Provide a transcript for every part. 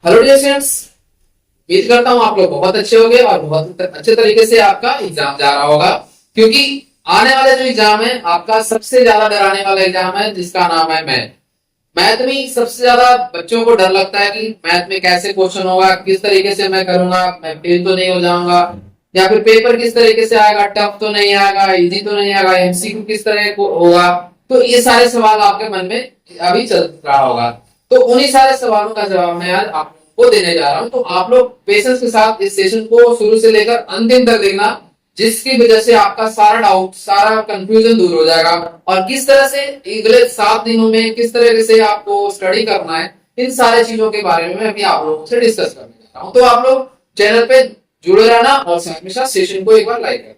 Hello dear students, उम्मीद करता हूँ आप लोग बहुत अच्छे होंगे और बहुत अच्छे तरीके से आपका एग्जाम जा रहा होगा। क्योंकि आने वाला जो एग्जाम है आपका सबसे ज्यादा डराने वाला एग्जाम है जिसका नाम है मैथ। मैथ में सबसे ज्यादा बच्चों को डर लगता है कि मैथ में कैसे क्वेश्चन होगा, किस तरीके से मैं करूंगा, मैं फेल तो नहीं हो जाऊंगा, या फिर पेपर किस तरीके से आएगा, टफ तो नहीं आएगा, इजी तो नहीं आएगा, एमसीक्यू किस तरह को होगा। तो ये सारे सवाल आपके मन में अभी चल रहा होगा। तो उन्हीं सारे सवालों का जवाब मैं आज आपको देने जा रहा हूं। तो आप लोग पेशेंस के साथ इस सेशन को शुरू से लेकर अंतिम तक देखना, जिसकी वजह से आपका सारा डाउट, सारा कंफ्यूजन दूर हो जाएगा। और किस तरह से अगले 7 दिनों में किस तरह से आपको स्टडी करना है, इन सारे चीजों के बारे में मैं अभी आप लोगों से डिस्कस करने जा रहा हूं। तो आप लोग चैनल पे जुड़े रहना और साथ में साथ सेशन को एक बार लाइक करना।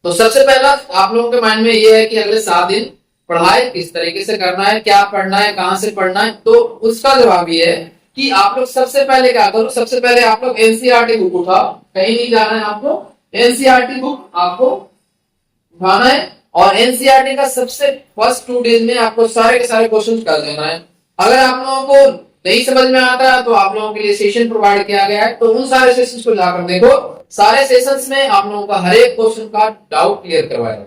तो सबसे पहला आप लोगों के माइंड में ये है कि अगले 7 दिन पढ़ाई किस तरीके से करना है, क्या पढ़ना है, कहां से पढ़ना है। तो उसका जवाब ये है कि आप लोग सबसे पहले क्या करो, सबसे पहले आप लोग एनसीईआरटी बुक उठाओ। कहीं नहीं जाना है आपको, एनसीईआरटी बुक आपको उठाना है और एनसीईआरटी का सबसे फर्स्ट 2 डेज में आपको सारे के सारे क्वेश्चन कर देना है। अगर आप लोगों को नहीं समझ में आता है तो आप लोगों के लिए सेशन प्रोवाइड किया गया है, तो उन सारे सेशंस को जाकर देखो। सारे सेशंस में आप लोगों का हर एक क्वेश्चन का डाउट क्लियर करवाया गया।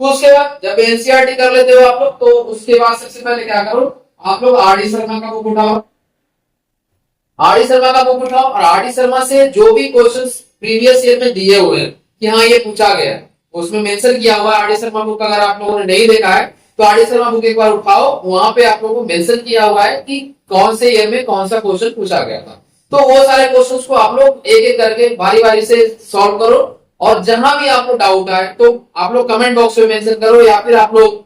तो उसके बाद जब एनसीईआरटी कर लेते हो आप लोग, तो उसके बाद सबसे पहले क्या करो, आप लोग आर डी शर्मा का बुक उठाओ। आर डी शर्मा का बुक उठाओ और आर डी शर्मा से जो भी क्वेश्चंस प्रीवियस ईयर में दिए हुए हैं कि हाँ ये पूछा गया है, उसमें मेंशन किया हुआ है। आर डी शर्मा बुक अगर आप लोगों ने नहीं देखा है तो आर डी शर्मा बुक एक बार उठाओ, वहां पे आप लोगों को मेंशन किया हुआ है कि कौन से ईयर में कौन सा क्वेश्चन पूछा गया था। तो वो सारे क्वेश्चंस को आप लोग एक एक करके बारी बारी से सॉल्व करो। और जहां भी आपको डाउट आए तो आप लोग कमेंट बॉक्स में मेंशन करो, या फिर आप लोग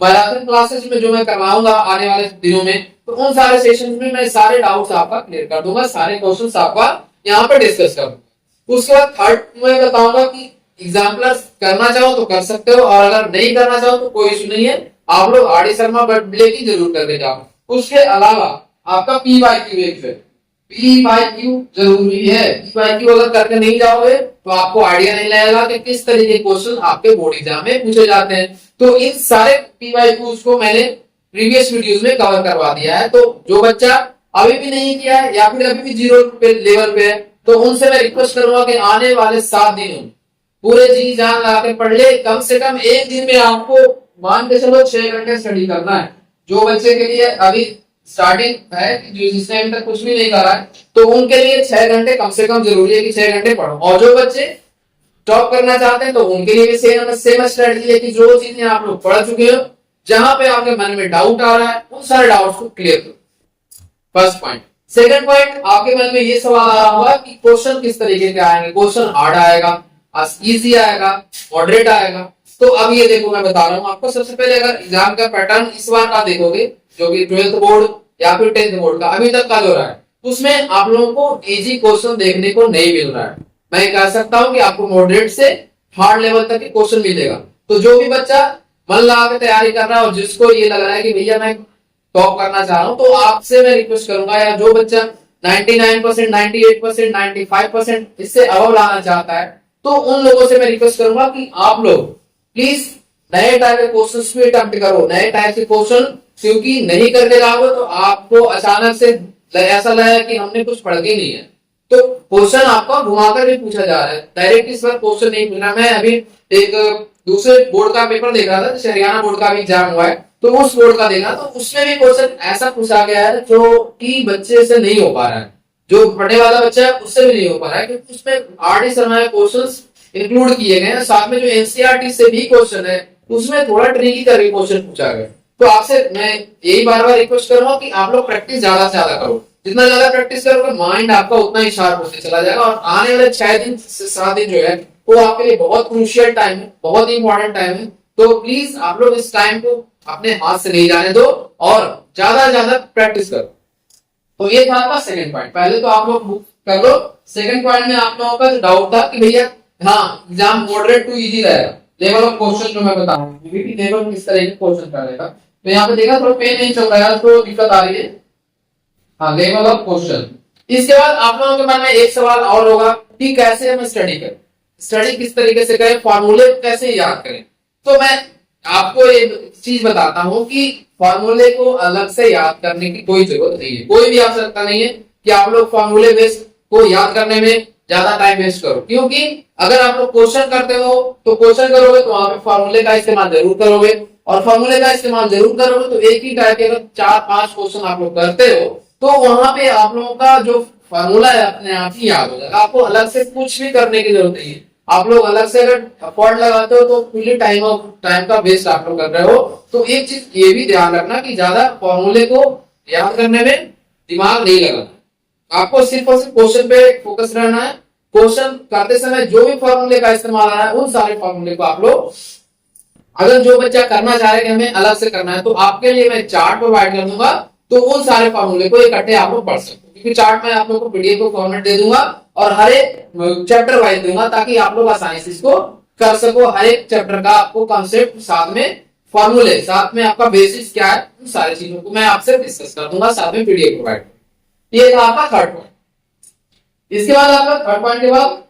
मैराथन क्लासेस में जो मैं करवाऊंगा आने वाले दिनों में, तो उन सारे सेशंस में मैं सारे डाउट्स आपका क्लियर कर दूंगा, सारे क्वेश्चंस आपका यहाँ पर डिस्कस कर दूंगा। उसके बाद थर्ड मैं बताऊंगा कि एग्जाम्पलर करना चाहो तो कर सकते हो, और अगर नहीं करना चाहो तो कोई इशू नहीं है, आप लोग आर डी शर्मा बटले की जरूर करके जाओ। उसके अलावा आपका पीवाईक्यू एक है, पीवाईक्यू जरूरी है। पीवाईक्यू अगर करके नहीं जाओगे तो आपको आइडिया नहीं लगेगा कि किस तरीके के क्वेश्चन आपके बोर्ड एग्जाम में पूछे जाते हैं। तो इन सारे पीवाईक्यूज को मैंने प्रीवियस वीडियोस में कवर करवा दिया है। तो जो बच्चा अभी भी नहीं किया है या फिर अभी भी जीरो पे लेवल पे है, तो उनसे मैं रिक्वेस्ट करूंगा कि आने वाले 7 दिनों पूरे जी जान लगा के पढ़ ले। कम से कम एक दिन में आपको मान के चलो 6 घंटे स्टडी करना है। जो बच्चे के लिए अभी स्टार्टिंग है, जो जिसने अभी तक कुछ भी नहीं करा है, तो उनके लिए 6 घंटे कम से कम जरूरी है कि 6 घंटे पढ़ो। और जो बच्चे टॉप करना चाहते हैं तो उनके लिए भी सेम स्ट्रेटजी है कि जो चीजें आप लोग पढ़ चुके हो, जहां पे आपके मन में डाउट आ रहा है, उन सारे डाउट्स को क्लियर करो। First point. सेकंड पॉइंट, आपके मन में ये सवाल आ रहा होगा कि क्वेश्चन किस तरीके के आएंगे, क्वेश्चन हार्ड आएगा, इजी आएगा, मॉडरेट आएगा। तो अब ये देखो मैं बता रहा हूँ आपको। सबसे पहले अगर एग्जाम का पैटर्न इस बार का देखोगे, जो कि 12th बोर्ड या फिर 10th बोर्ड का अभी तक का जो रहा है, उसमें आप लोगों को इजी क्वेश्चन देखने को नहीं मिल रहा है। मैं कह सकता हूं कि आपको मॉडरेट से हार्ड लेवल तक के क्वेश्चन मिलेगा। तो जो भी बच्चा मन लगा के तैयारी कर रहा है और जिसको ये लग रहा है कि भैया मैं टॉप करना चाह रहा हूं, तो आपसे मैं रिक्वेस्ट करूंगा, या जो बच्चा 99%, 98%, 95% इससे अबव लाना चाहता है, तो उन लोगों से मैं रिक्वेस्ट करूंगा कि आप लोग प्लीज नए टाइप के क्वेश्चंस भी अटेम्प्ट करो, नए टाइप के क्वेश्चन। क्योंकि नहीं करके जाओगे तो आपको अचानक से ऐसा लगेगा कि हमने कुछ पढ़ के नहीं है। तो क्वेश्चन आपका घुमाकर भी पूछा जा रहा है, डायरेक्ट इस बार क्वेश्चन नहीं पूछना। मैं अभी एक दूसरे बोर्ड का पेपर देख रहा था, जैसे हरियाणा बोर्ड का भी एग्जाम हुआ है, तो उस बोर्ड का देखा, तो उसमें भी क्वेश्चन ऐसा पूछा गया है जो कि बच्चे से नहीं हो पा रहा है, जो पढ़ने वाला बच्चा है उससे भी नहीं हो पा रहा है, क्योंकि उसमें आर डी शर्मा के क्वेश्चंस इंक्लूड किए गए हैं। साथ में जो एनसीईआरटी से भी क्वेश्चन है उसमें थोड़ा ट्रिकी करके क्वेश्चन पूछा गया। तो आपसे मैं यही बार बार रिक्वेस्ट करूंगा कि आप लोग प्रैक्टिस ज्यादा से ज्यादा करो। जितना ज्यादा प्रैक्टिस करोगे माइंड आपका उतना ही शार्प होते चला जाएगा। और आने वाले 6 दिन से 7 दिन जो है वो आपके लिए बहुत क्रूशियल टाइम है, बहुत ही इंपॉर्टेंट टाइम है। तो प्लीज आप लोग इस टाइम को अपने हाथ से नहीं जाने दो और ज्यादा से ज्यादा प्रैक्टिस करो। तो ये था आपका सेकंड पॉइंट। पहले तो आप लोग बुक कर लो। सेकंड पॉइंट में आप लोगों का जो डाउट था कि भैया हाँ एग्जाम मॉडरेट टू इजी रहेगा, लेवल ऑफ क्वेश्चन जो मैं बताऊंगा लेवल किस तरह के क्वेश्चन करेगा। तो यहाँ पे देखा थोड़ा पेन नहीं चल रहा है तो दिक्कत आ रही है। हाँ, लेवल ऑफ क्वेश्चन। इसके बाद आप लोगों के मन में एक सवाल और होगा कि कैसे हम स्टडी करें, स्टडी किस तरीके से करें, फॉर्मूले कैसे याद करें। तो मैं आपको एक चीज बताता हूं कि फॉर्मूले को अलग से याद करने की कोई जरूरत नहीं है, कोई भी आवश्यकता नहीं है कि आप लोग फॉर्मूले बेस को याद करने में ज्यादा टाइम वेस्ट करो, क्योंकि अगर आप लोग क्वेश्चन करते हो तो क्वेश्चन करोगे तो वहां पे फॉर्मूले का इस्तेमाल जरूर करोगे, और फॉर्मूले का इस्तेमाल जरूर करोगे तो एक ही टाइप के अगर 4-5 क्वेश्चन आप लोग करते हो तो वहां पे आप लोगों का जो फॉर्मूला है अपने आप ही याद हो जाएगा, आपको अलग से कुछ भी करने की जरूरत नहीं है। आप लोग अलग से अगर एफर्ट लगाते हो तो फुली टाइम का वेस्ट आप लोग कर रहे हो। तो एक चीज ये भी ध्यान रखना कि ज्यादा फॉर्मूले को याद करने में दिमाग नहीं लगाना, आपको सिर्फ और सिर्फ क्वेश्चन पे फोकस रहना है। क्वेश्चन करते समय जो भी फॉर्मूले का इस्तेमाल आ रहा है उन सारे फॉर्मूले को आप लोग, अगर जो बच्चा करना चाह रहे हैं कि हमें अलग से करना है तो आपके लिए मैं चार्ट प्रोवाइड कर दूंगा, तो उन सारे फॉर्मूले को इकट्ठे आप लोग पढ़ सकते हो, क्योंकि चार्ट में आप लोग को पीडीएफ को फॉर्मेट दे दूंगा और हर एक चैप्टर वाइज दूंगा ताकि आप लोग आसानी से इसको कर सको। हर एक चैप्टर का आपको कॉन्सेप्ट साथ में, फॉर्मूले साथ में, आपका बेसिस क्या है, उन सारी चीजों को मैं आपसे डिस्कस कर दूंगा, साथ में पीडीएफ प्रोवाइड। ये था आपका थर्ड पॉइंट। इसके बाद आपका थर्ड पॉइंट के बाद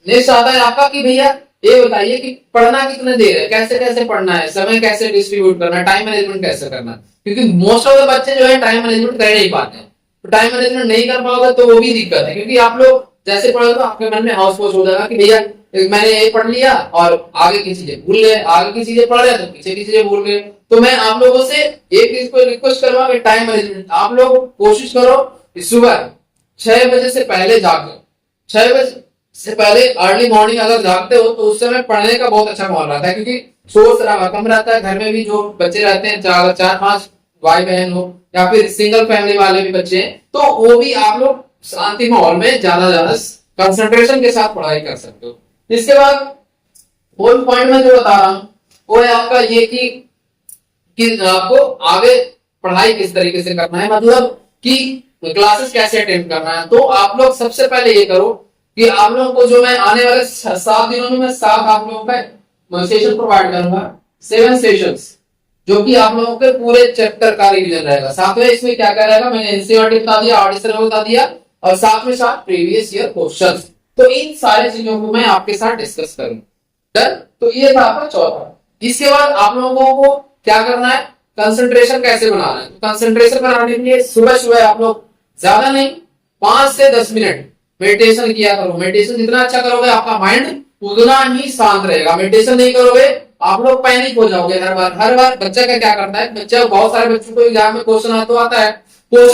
नेक्स्ट आता है आपका कि भैया ये बताइए कि पढ़ना कितने देर है, कैसे कैसे पढ़ना है, समय कैसे डिस्ट्रीब्यूट करना है, टाइम मैनेजमेंट कैसे करना है, क्योंकि मोस्ट ऑफ द बच्चे जो है टाइम मैनेजमेंट कर नहीं पाते हैं। तो टाइम मैनेजमेंट नहीं कर पाओगे तो वो भी दिक्कत है, क्योंकि आप लोग जैसे पढ़ोगे तो आपके मन में हाउस पोस्ट हो जाएगा कि भैया मैंने ये पढ़ लिया और आगे की चीजें भूल गए, आगे की चीजें पढ़ रहे तो पीछे की चीजें भूल गए। तो मैं आप लोगों से एक चीज को रिक्वेस्ट करूंगा कि टाइम मैनेजमेंट आप लोग कोशिश करो कि सुबह 6 बजे से पहले जागो। 6 बजे से पहले अर्ली मॉर्निंग अगर जागते हो तो उस समय पढ़ने का बहुत अच्छा माहौल रहता है, क्योंकि शोर शराबा कम रहता है। घर में भी जो बच्चे रहते हैं, 4-5 भाई बहन हो या फिर सिंगल फैमिली वाले भी बच्चे हैं, तो वो भी आप लोग शांति माहौल में ज्यादा कंसंट्रेशन के साथ पढ़ाई कर सकते हो। इसके बाद फोर्थ पॉइंट में जो बता रहा हूं वो है आपका ये कि आपको आगे पढ़ाई किस तरीके से करना है, मतलब कि क्लासेस कैसे अटेंड करना है। तो आप लोग सबसे पहले ये करो कि आप लोगों को जो मैं आने वाले 7 दिनों में मैं 7 आप लोगों का सेशन प्रोवाइड करूंगा, 7 सेशंस, जो कि आप लोगों के पूरे चैप्टर का रिवीजन रहेगा। साथ में इसमें क्या क्या रहेगा, मैंने एनसीईआरटी बता दिया, ऑडिशन बता दिया, और साथ में साथ प्रीवियस ईयर क्वेश्चंस। तो इन सारी चीजों को मैं आपके साथ डिस्कस करूंगा। डन। तो ये था आपका चौथा। इसके बाद आप लोगों को क्या करना है, कंसंट्रेशन कैसे बनाना है। तो कंसंट्रेशन बनाने के लिए सुबह सुबह आप लोग ज्यादा नहीं 5 से 10 मिनट मेडिटेशन किया करो। मेडिटेशन जितना अच्छा करोगे आपका माइंड उतना ही शांत रहेगा। मेडिटेशन नहीं करोगे आप लोग पैनिक हो जाओगे। हर बार बच्चा का क्या करता है, बच्चा बहुत सारे बच्चों को एग्जाम में क्वेश्चन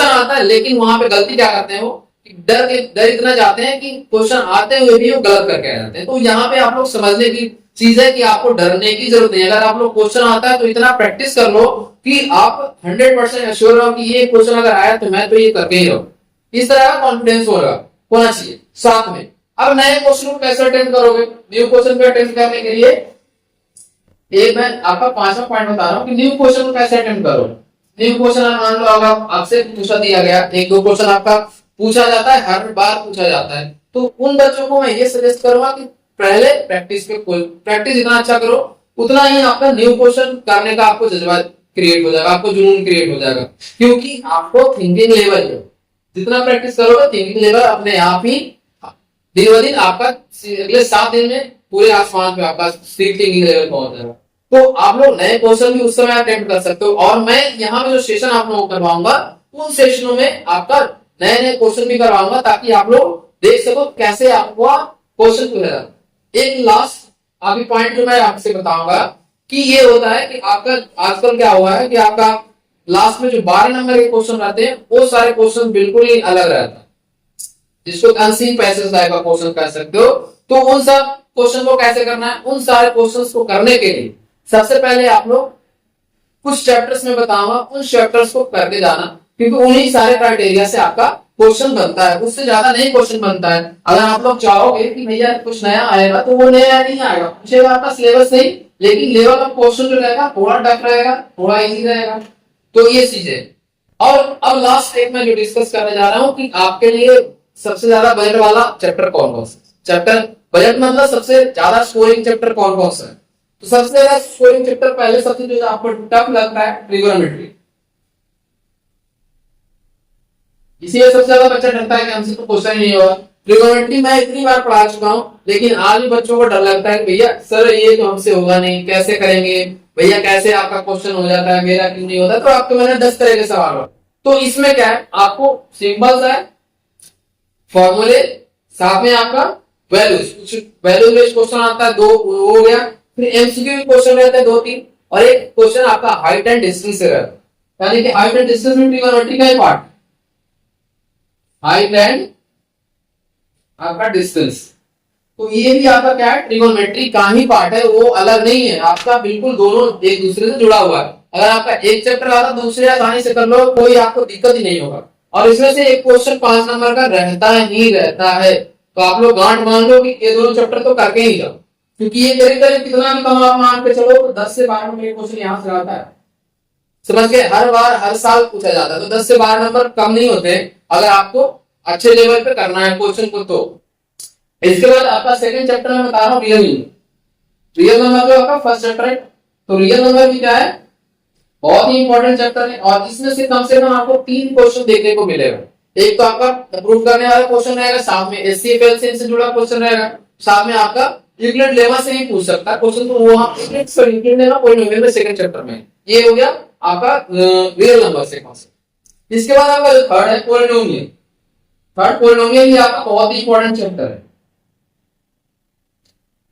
आता है, लेकिन वहां पे गलती क्या करते हैं, वो डर इतना जाते हैं कि क्वेश्चन आते हुए भी वो गलत करके आ जाते हैं। तो यहाँ पे आप लोग समझने की चीज है कि आपको डरने की जरूरत नहीं है। अगर आप लोग क्वेश्चन आता है तो इतना प्रैक्टिस कर लो कि आप 100% एश्योर हो कि ये क्वेश्चन अगर आया तो मैं तो ये करके ही रहूं। इस तरह का कॉन्फिडेंस होना चाहिए। साथ में अब नए क्वेश्चन को कैसे अटेंड करोगे, न्यू क्वेश्चन को अटेंड करने के लिए एक मैं आपका 5वां पॉइंट बता रहा हूँ कि न्यू क्वेश्चन को कैसे अटेंड करो। न्यू क्वेश्चन मान लो अगर आपसे पूछा दिया गया, 1-2 क्वेश्चन आपका पूछा जाता है, हर बार पूछा जाता है, तो उन बच्चों को मैं ये सजेस्ट करूंगा कि पहले प्रैक्टिस जितना अच्छा करो उतना ही आपका न्यू क्वेश्चन करने का आपको जज्बा क्रिएट हो जाएगा, आपको जुनून क्रिएट हो जाएगा। क्योंकि आपको थिंकिंग लेवल जितना प्रैक्टिस करोगे थिंकिंग लेवल अपने आप ही दिन ब दिन आपका अगले 7 दिन में पूरे आसमान पे आपका थिंकिंग लेवल पहुंच जाएगा। तो आप लोग नए क्वेश्चन भी उस समय अटेम्प्ट कर सकते हो। और मैं यहाँ पे जो सेशन आप लोगों को करवाऊंगा उन सेशनों में आपका नए नए क्वेश्चन भी करवाऊंगा, ताकि आप लोग देख सको कैसे आपको क्वेश्चन पूछा। एक लास्ट अभी पॉइंट जो मैं आपसे बताऊंगा कि ये होता है कि आपका आजकल क्या हुआ है कि आपका लास्ट में जो 12 नंबर के क्वेश्चन रहते हैं वो सारे क्वेश्चन बिल्कुल ही अलग रहता है, जिसको अनसीन पैसेज टाइप का क्वेश्चन कह सकते हो। तो उन सब क्वेश्चन को कैसे करना है, उन सारे क्वेश्चंस को करने के लिए सबसे पहले आप लोग कुछ चैप्टर्स में बताऊंगा, उन चैप्टर्स को करके जाना, क्योंकि उन्हीं सारे क्राइटेरिया से आपका क्वेश्चन बनता है, उससे ज्यादा नहीं क्वेश्चन बनता है। अगर आप लोग चाहोगे कि भैया कुछ नया आएगा तो वो नया नहीं आएगा, पूछेगा आपका सिलेबस नहीं, लेकिन लेवल ऑफ क्वेश्चन जो रहेगा थोड़ा टफ रहेगा, थोड़ा इजी रहेगा। तो ये चीजें। और अब लास्ट एक मैं जो डिस्कस करने जा रहा हूँ कि आपके लिए सबसे ज्यादा बजट वाला चैप्टर कौन कौन सा चैप्टर, बजट मतलब सबसे ज्यादा स्कोरिंग चैप्टर कौन कौन सा है। तो सबसे ज्यादा स्कोरिंग चैप्टर पहले सबसे जो आपको टफ लगता है ट्रिगोनोमेट्री। इसीलिए सबसे ज्यादा बच्चा डरता है कि हमसे तो क्वेश्चन नहीं होगा। ट्रिगोनोमेट्री मैं इतनी बार पढ़ा चुका हूं, लेकिन आज भी बच्चों को डर लगता है कि भैया सर ये तो हमसे होगा नहीं, कैसे करेंगे, भैया कैसे आपका क्वेश्चन हो जाता है, मेरा क्यों नहीं होता, तो आपको मैंने 10 तरह के सवाल हो। तो इसमें क्या है, आपको सिंपल सा है फॉर्मूले, साथ में आपका वैल्यूज, कुछ वैल्यूज बेस्ड क्वेश्चन आता है, दो वो हो गया। फिर एमसीक्यू भी क्वेश्चन रहते हैं 2-3, और एक क्वेश्चन आपका हाइट एंड डिस्टेंस से रहता है, यानी कि हाइट एंड डिस्टेंस में ट्रिगोनोमेट्री का ही पार्ट, हाइट एंड आपका डिस्टेंस, तो ये भी आपका क्या है, ट्रिगोनोमेट्री का ही पार्ट है, वो अलग नहीं है आपका, बिल्कुल दोनों एक दूसरे से जुड़ा हुआ है। अगर आपका एक चैप्टर आता दूसरे आसानी से कर लो, कोई आपको दिक्कत ही नहीं होगा। और इसमें से एक क्वेश्चन 5 नंबर का रहता ही रहता है, तो आप लोग गांठ मान लो कि ये दोनों चैप्टर तो करके ही जाओ, क्योंकि ये करीब कितना भी कम आप मान के चलो तो 10 से 12 नंबर के क्वेश्चन यहाँ से आता है, समझ के, हर बार हर साल पूछा जाता है, तो 10 से 12 नंबर कम नहीं होते अगर आपको अच्छे लेवल पे करना है क्वेश्चन को। तो इसके बाद आपका सेकंड चैप्टर में बता रहा हूँ रियल नंबर। रियल नंबर जो आपका फर्स्ट चैप्टर है, तो रियल नंबर भी क्या है, बहुत ही इंपॉर्टेंट चैप्टर है, और इसमें से कम आपको 3 क्वेश्चन देखने को मिलेगा। एक तो आपका प्रूव करने वाला क्वेश्चन रहेगा, साथ में एचसीएफ से जुड़ा क्वेश्चन रहेगा, साथ में आपका यूक्लिड लेमा से ही पूछ सकता है क्वेश्चन, तो वहां यूक्लिड लेमा पॉलिनोमियल में सेकंड चैप्टर में, ये हो गया आपका रियल नंबर से कॉन्सेप्ट। इसके बाद आपका जो थर्ड है पॉलिनोमियल, थर्ड पॉलिनोमियल भी आपका बहुत ही इंपॉर्टेंट चैप्टर है,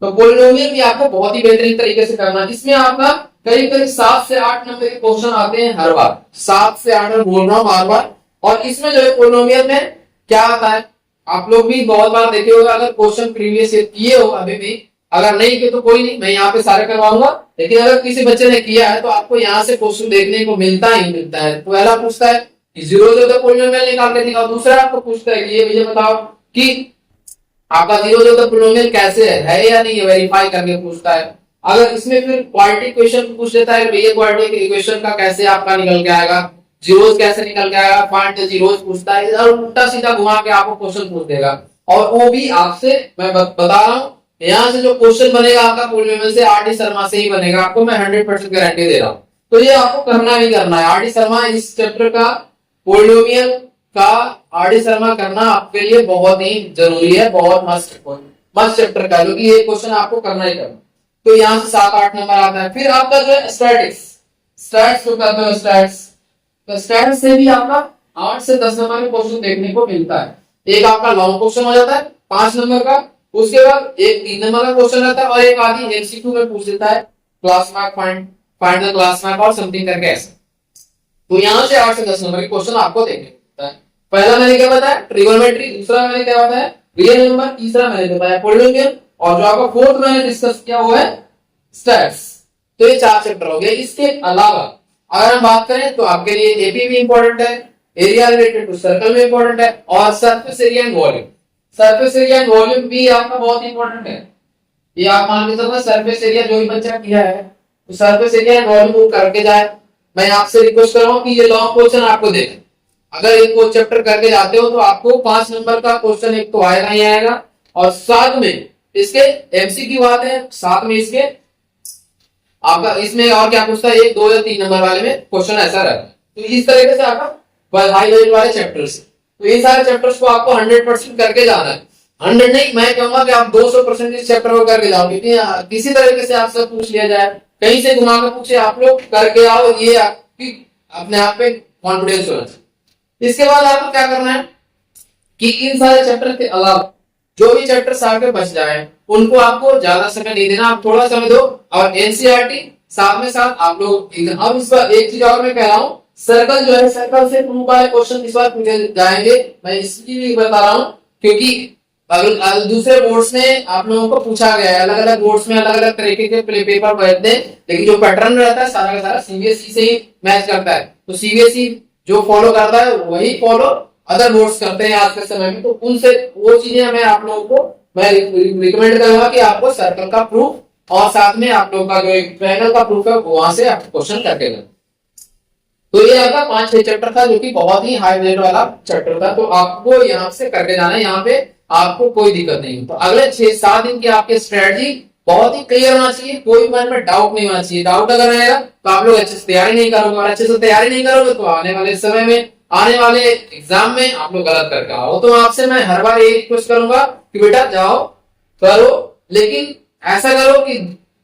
तो पॉलिनोमियल भी आपको बहुत ही बेहतरीन तरीके से करना है। इसमें आपका करीब 7 से 8 नंबर के क्वेश्चन आते हैं हर बार, 7 से 8 में बोल रहा हूं बार बार। और इसमें जो है पॉलिनोमियल में क्या आता है, आप लोग भी बहुत बार देखे होगा, अगर क्वेश्चन प्रीवियस किए हो अभी भी, अगर नहीं किए तो कोई नहीं, मैं यहाँ पे सारे करवाऊंगा, लेकिन अगर किसी बच्चे ने किया है तो आपको यहाँ से क्वेश्चन देखने को मिलता ही मिलता है। तो पहला पूछता है कि 0 पॉलिनोमियल निकाल के दिखाओ, दूसरा आपको पूछता है कि ये भैया बताओ कि आपका 0 पॉलिनोमियल कैसे है या नहीं, वेरीफाई करके पूछता है। अगर इसमें फिर क्वाड्रेटिक इक्वेशन पूछ लेता है, भैया क्वाड्रेटिक इक्वेशन का कैसे आपका निकल के आएगा, जीरोस कैसे निकल के आएगा, फाइंड द जीरोस पूछता है, और उल्टा सीधा घुमा के आपको क्वेश्चन पूछ देगा। और वो भी आपसे मैं बता रहा हूँ, यहाँ से जो क्वेश्चन बनेगा आपका पॉलिनोमियल से आर डी शर्मा से ही बनेगा, आपको मैं 100% गारंटी दे रहा हूँ। तो ये आपको करना ही करना है, आर डी शर्मा इस चैप्टर का पॉलिनोमियल का आर डी शर्मा करना आपके लिए बहुत ही जरूरी है, बहुत मस्त चैप्टर का, क्योंकि ये क्वेश्चन आपको करना ही करना। तो यहाँ से 7-8 नंबर आता है। फिर आपका जो है स्टैटिक्स, स्टैट्स को कहते हैं स्टैट्स, तो स्टैट्स से भी आपका 8 से 10 नंबर का क्वेश्चन देखने को मिलता है। एक आपका लॉन्ग क्वेश्चन हो जाता है 5 नंबर का, उसके बाद एक 3 नंबर का क्वेश्चन रहता है, और एक आदि एमसीक्यू में पूछ देता है class mark, find the class mark और समथिंग करके ऐसे। तो यहाँ से 8 से 10 नंबर के क्वेश्चन आपको देखने को मिलता है। पहला मैंने क्या बताया, ट्रिगोनोमेट्री, दूसरा मैंने क्या बताया, रियल नंबर, तीसरा मैंने बताया पॉलिनोमियल, और जो आपका फोर्थ मैंने डिस्कस किया वो है स्टैट्स। तो ये 4 चैप्टर हो गए। इसके अलावा अगर हम बात करें तो आपके लिए एपी भी इंपॉर्टेंट है, एरिया रिलेटेड टू सर्कल भी इंपॉर्टेंट है, और surface area and volume, surface area and volume भी आपका बहुत इंपॉर्टेंट है। ये आप मान के चलो सरफेस एरिया जो भी बच्चा किया है तो सरफेस एरिया एंड वॉल्यूम करके जाए। मैं आपसे रिक्वेस्ट कर रहा हूँ कि ये लॉन्ग क्वेश्चन आपको देखें, अगर एक को चैप्टर करके जाते हो तो आपको 5 नंबर का क्वेश्चन एक तो आएगा ही आएगा, और साथ में इसके एमसीक्यू आते हैं, साथ में इसके आपका इसमें और क्या पूछता है, 1, 2 या 3 नंबर वाले में क्वेश्चन ऐसा रहता है। तो इस तरीके से आपका हाई लेवल वाले चैप्टर्स, तो ये सारे चैप्टर्स को आपको 100% करके जाना है। 100 नहीं, मैं कहूंगा कि आप 200% इस चैप्टर को करके जाओ, क्योंकि किसी तरीके से आपसे पूछ लिया जाए, कहीं से घुमा कर पूछे, आप लोग करके आओ, ये आपकी अपने आप पे कॉन्फिडेंस होना चाहिए। इसके बाद आपको क्या करना है कि इन सारे चैप्टर के अलावा जो भी चैप्टर आगे बच जाए उनको आपको ज्यादा समय नहीं देना, आप थोड़ा समय दो, और एनसीईआरटी साथ में साथ आप लोग। अब इस बार एक चीज और मैं कह रहा हूँ, सर्कल जो है, सर्कल से प्रूफ वाले क्वेश्चन इस बार पूछे जाएंगे, मैं इसकी भी बता रहा हूँ, क्योंकि अगर दूसरे बोर्ड्स में आप लोगों को पूछा गया है, अलग अलग बोर्ड्स में अलग अलग तरीके के पेपर बैठते हैं, लेकिन जो पैटर्न रहता है सारा का सारा सीबीएसई से ही मैच करता है। तो सीबीएसई जो फॉलो करता है वही फॉलो अदर बोर्ड्स करते हैं आज के समय में, तो उनसे वो चीजें मैं आप लोगों को मैं रिकमेंड करूंगा कि आपको सर्कल का प्रूफ और साथ में आप लोगों का जो एक ट्रायंगल का प्रूफ है वहां से आप क्वेश्चन करके लें। तो ये आपका 5-6 चैप्टर था, जो कि बहुत ही हाई लेवल वाला चैप्टर था, तो आपको यहाँ से करके जाना है, यहाँ पे आपको कोई दिक्कत नहीं। तो अगले 6-7 दिन की आपकी स्ट्रेटजी बहुत ही क्लियर होना चाहिए, कोई मन में डाउट नहीं होना चाहिए। डाउट अगर रहेगा तो आप लोग अच्छे से तैयारी नहीं करोगे, और अच्छे से तैयारी नहीं करोगे तो आने वाले समय में, आने वाले एग्जाम में आप लोग गलत करके आओ। तो आपसे मैं हर बार ये रिक्वेस्ट करूंगा कि बेटा जाओ करो, लेकिन ऐसा करो कि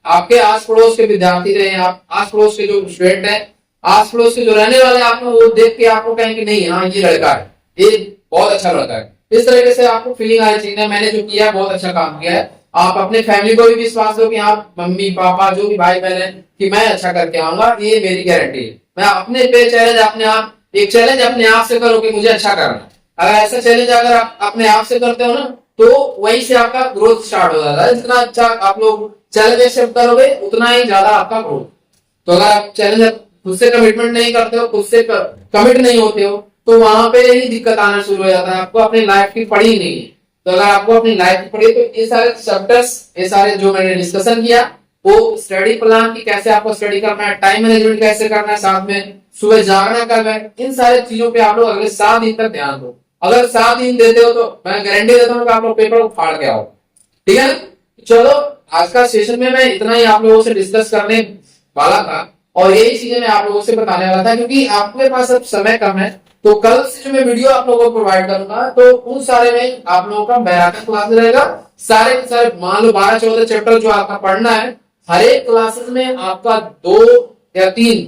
आपके आस पड़ोस के विद्यार्थी रहे, आप आस पड़ोस के जो स्टूडेंट हैं, आस पड़ोस के जो रहने वाले, आपको वो देख के आपको कहेंगे नहीं हाँ ये लड़का है, ये बहुत अच्छा लड़का है, इस तरीके से आपको फीलिंग आनी चाहिए मैंने जो किया बहुत अच्छा काम किया है। आप अपने फैमिली को भी विश्वास दो कि आप मम्मी पापा जो भी भाई बहन है कि मैं अच्छा करके आऊंगा, ये मेरी गारंटी है। मैं अपने पे चैलेंज अपने आप, एक चैलेंज अपने आप से करो कि मुझे अच्छा करना है। अगर ऐसा चैलेंज अगर आप अपने आप से करते हो ना, तो वहीं से आपका ग्रोथ स्टार्ट हो जाता है। जितना अच्छा आप लोग चैलेंज एक्सेप्ट करोगे उतना ही ज्यादा आपका ग्रोथ। तो अगर आप चैलेंज खुद से कमिटमेंट नहीं करते हो, खुद से कमिट नहीं होते हो, तो वहां पे ही दिक्कत आना शुरू हो जाता है। आपको अपनी लाइफ की पढ़ी नहीं है। तो अगर आपको अपनी लाइफ की पढ़ी, तो ये सारे चैप्टर्स, ये सारे जो मैंने डिस्कशन किया, वो स्टडी प्लान की कैसे आपको स्टडी करना है, टाइम मैनेजमेंट कैसे करना है, साथ में सुबह जागना करना है, इन सारी चीजों पे आप लोग अगले 7 दिन तक ध्यान दो। अगर 7 दिन देते हो तो मैं गारंटी देता हूँ कि आप लोग पेपर को फाड़ के आओ। ठीक है, चलो आज का सेशन में मैं इतना ही आप लोगों से डिस्कस करने वाला था, और यही चीजें मैं आप लोगों से बताने वाला था, क्योंकि आपके पास अब समय कम है। तो कल से जो मैं वीडियो आप लोगों को प्रोवाइड करूंगा, तो उन सारे में आप लोगों का मैराथन क्लास रहेगा। सारे के सारे मान लो 12-14 चैप्टर जो आपका पढ़ना है, हर एक क्लासेस में आपका 2 या 3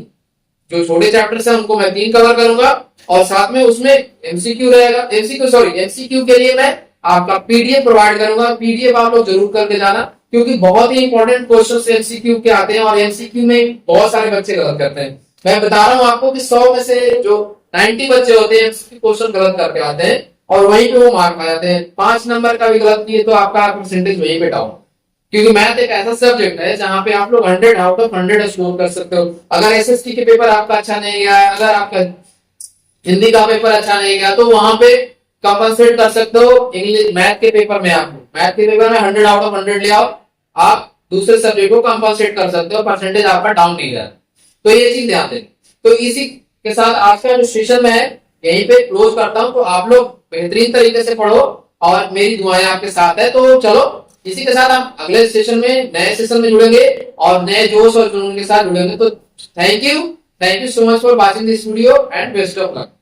जो छोटे चैप्टर्स हैं उनको मैं 3 कवर करूंगा, और साथ में उसमें एमसीक्यू रहेगा। एमसीक्यू के लिए मैं आपका पीडीएफ प्रोवाइड करूंगा। पीडीएफ आप लोग जरूर करके जाना, क्योंकि बहुत ही इंपॉर्टेंट क्वेश्चन एमसीक्यू के आते हैं, और एमसीक्यू में बहुत सारे बच्चे गलत करते हैं। मैं बता रहा हूँ आपको कि 100 में से जो 90 बच्चे होते हैं एमसीक्यू क्वेश्चन गलत करके आते हैं, और वहीं पे वो मार्क आ जाते हैं। 5 नंबर का भी गलत किए तो आपका परसेंटेज वहीं पे डाउन। क्योंकि मैथ एक ऐसा सब्जेक्ट है जहां पे आप लोग 100 आउट ऑफ 100 स्कोर कर सकते हो। अगर एसएसटी के पेपर आपका अच्छा नहीं गया, अगर आपका हिंदी का पेपर अच्छा नहीं गया, तो वहां पे कंपनसेट कर सकते हो। इंग्लिश मैथ के पेपर में आप मैथ के पेपर में 100 आउट ऑफ 100 ले आओ, आप दूसरे सब्जेक्ट को कंपनसेट कर सकते हो, परसेंटेज आपका डाउन नहीं जाता। तो ये चीज ध्यान दें। तो इसी के साथ आज का जो सेशन है यहीं पे क्लोज करता हूं। तो आप लोग बेहतरीन तरीके से पढ़ो, और मेरी दुआएं आपके साथ है। तो चलो इसी के साथ हम अगले सेशन में, नए सेशन में जुड़ेंगे, और नए जोश और जुनून के साथ जुड़ेंगे। तो thank you so much for watching this video, and best of luck.